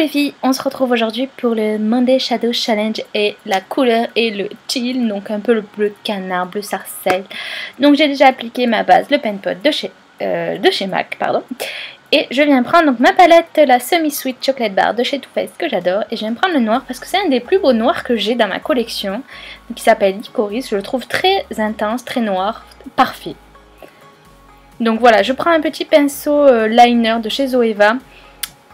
les filles, on se retrouve aujourd'hui pour le Monday Shadow Challenge et la couleur est le teal, donc un peu le bleu canard, bleu sarcelle. Donc j'ai déjà appliqué ma base, le Pen Pot de chez MAC, pardon. Et je viens prendre donc ma palette, la Semi Sweet Chocolate Bar de chez Too Faced que j'adore. Et je viens prendre le noir parce que c'est un des plus beaux noirs que j'ai dans ma collection, qui s'appelle Licorice. Je le trouve très intense, très noir, parfait. Donc voilà, je prends un petit pinceau liner de chez Zoeva.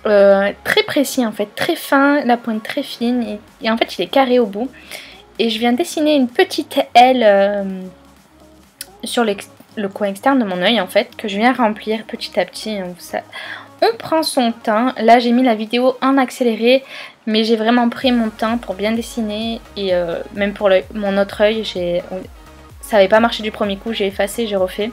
Très précis en fait, très fin, la pointe très fine et en fait il est carré au bout. Et je viens dessiner une petite aile sur le coin externe de mon œil en fait, que je viens remplir petit à petit. On prend son temps. Là j'ai mis la vidéo en accéléré, mais j'ai vraiment pris mon temps pour bien dessiner. Et même pour mon autre œil, ça n'avait pas marché du premier coup, j'ai effacé, j'ai refait.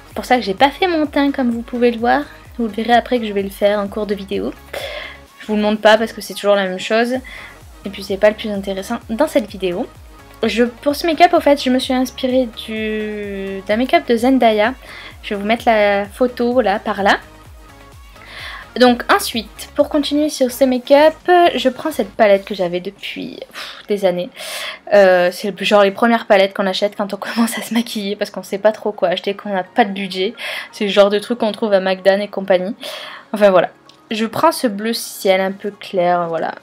C'est pour ça que j'ai pas fait mon teint comme vous pouvez le voir. Vous le verrez après que je vais le faire en cours de vidéo. Je vous le montre pas parce que c'est toujours la même chose. Et puis c'est pas le plus intéressant dans cette vidéo. Pour ce make-up, au fait, je me suis inspirée d'un make-up de Zendaya. Je vais vous mettre la photo là, par là. Donc ensuite, pour continuer sur ce make-up, je prends cette palette que j'avais depuis des années. C'est genre les premières palettes qu'on achète quand on commence à se maquiller parce qu'on sait pas trop quoi acheter, qu'on n'a pas de budget. C'est le genre de truc qu'on trouve à McDan et compagnie. Enfin voilà. Je prends ce bleu ciel un peu clair, voilà.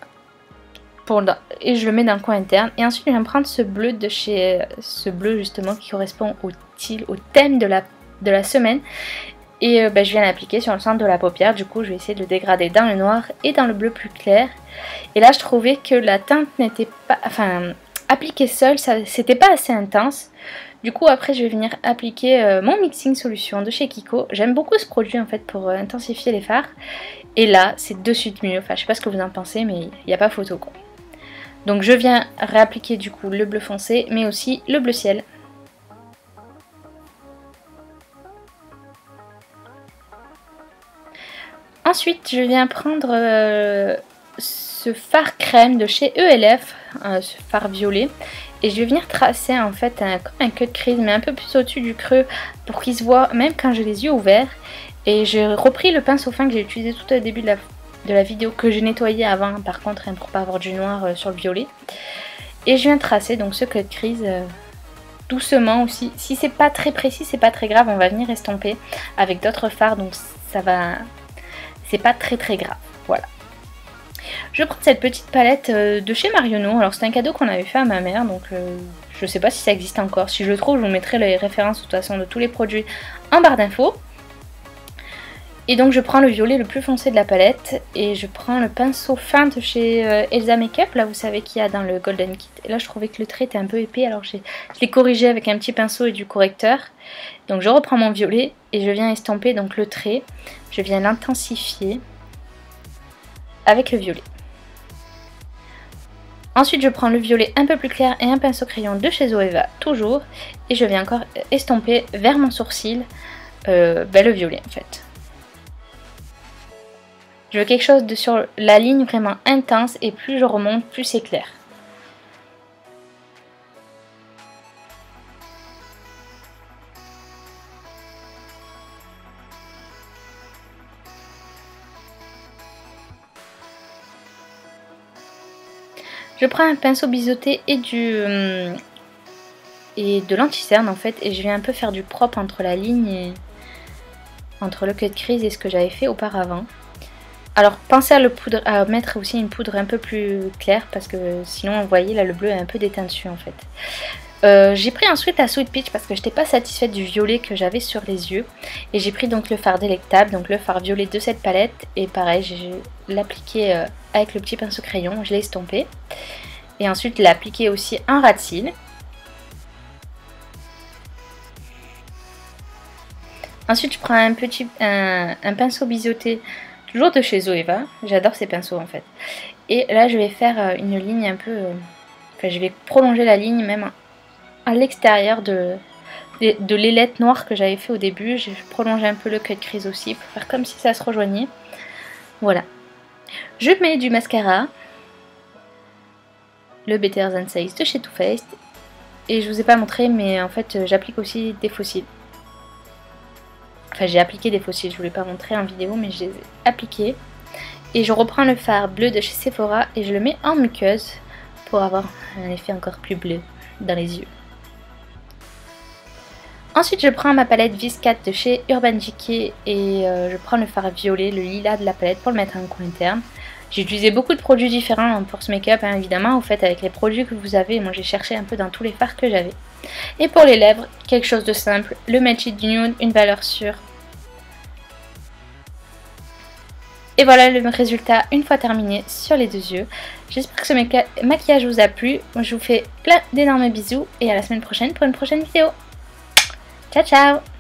Et je le mets dans le coin interne. Et ensuite je vais prendre ce bleu de chez... Ce bleu justement qui correspond au thème de la semaine. Et je viens l'appliquer sur le centre de la paupière. Du coup je vais essayer de le dégrader dans le noir et dans le bleu plus clair. Et là je trouvais que la teinte n'était pas... Enfin, appliquée seule, c'était pas assez intense. Du coup après je vais venir appliquer mon mixing solution de chez Kiko. J'aime beaucoup ce produit en fait pour intensifier les fards. Et là c'est de suite mieux. Enfin je sais pas ce que vous en pensez, mais il n'y a pas photo quoi. Donc je viens réappliquer du coup le bleu foncé, mais aussi le bleu ciel. Ensuite, je viens prendre ce fard crème de chez ELF, ce fard violet. Et je vais venir tracer en fait comme un cut crease, mais un peu plus au-dessus du creux pour qu'il se voit même quand j'ai les yeux ouverts. Et j'ai repris le pinceau fin que j'ai utilisé tout au début de la vidéo, que j'ai nettoyé avant par contre, hein, pour pas avoir du noir sur le violet. Et je viens tracer donc ce cut crease doucement aussi. Si c'est pas très précis, c'est pas très grave, on va venir estomper avec d'autres fards, donc ça va... C'est pas très grave, voilà. Je prends cette petite palette de chez Marionneau. Alors c'est un cadeau qu'on avait fait à ma mère, donc je sais pas si ça existe encore. Si je le trouve, je vous mettrai les références de toute façon de tous les produits en barre d'infos. Et donc je prends le violet le plus foncé de la palette et je prends le pinceau fin de chez Elsa Makeup. Là vous savez qu'il y a dans le Golden Kit. Et là je trouvais que le trait était un peu épais, alors je l'ai corrigé avec un petit pinceau et du correcteur. Donc je reprends mon violet et je viens estomper donc le trait. Je viens l'intensifier avec le violet. Ensuite je prends le violet un peu plus clair et un pinceau crayon de chez Zoeva, toujours. Et je viens encore estomper vers mon sourcil le violet en fait. Je veux quelque chose sur la ligne vraiment intense et plus je remonte, plus c'est clair. Je prends un pinceau biseauté et de l'anti-cerne en fait, et je vais un peu faire du propre entre la ligne et entre le cut crease et ce que j'avais fait auparavant. Alors pensez à mettre aussi une poudre un peu plus claire parce que sinon vous voyez là le bleu est un peu déteint dessus en fait. J'ai pris ensuite la Sweet Peach parce que je n'étais pas satisfaite du violet que j'avais sur les yeux. Et j'ai pris donc le fard délectable, donc le fard violet de cette palette. Et pareil, j'ai l'appliqué avec le petit pinceau crayon, je l'ai estompé. Et ensuite l'appliquer aussi en ras de cils. Ensuite je prends un pinceau biseauté, toujours de chez Zoeva. J'adore ces pinceaux en fait. Et là je vais faire une ligne un peu... Enfin je vais prolonger la ligne même à l'extérieur de l'ailette noire que j'avais fait au début. J'ai prolongé un peu le cut crease aussi pour faire comme si ça se rejoignait. Voilà. Je mets du mascara. Le Better Than Sex de chez Too Faced. Et je vous ai pas montré mais en fait j'applique aussi des faux cils. Enfin j'ai appliqué des faux cils, je ne vous l'ai pas montré en vidéo mais je les ai appliqués. Et je reprends le fard bleu de chez Sephora et je le mets en muqueuse pour avoir un effet encore plus bleu dans les yeux. Ensuite, je prends ma palette Viscat de chez Urban Decay et je prends le fard violet, le lilas de la palette pour le mettre en coin interne. J'ai utilisé beaucoup de produits différents pour ce make-up, hein, évidemment. Vous faites avec les produits que vous avez. Moi, j'ai cherché un peu dans tous les fards que j'avais. Et pour les lèvres, quelque chose de simple. Le Matchy Nude, une valeur sûre. Et voilà le résultat une fois terminé sur les 2 yeux. J'espère que ce maquillage vous a plu. Je vous fais plein d'énormes bisous et à la semaine prochaine pour une prochaine vidéo. Ciao ciao!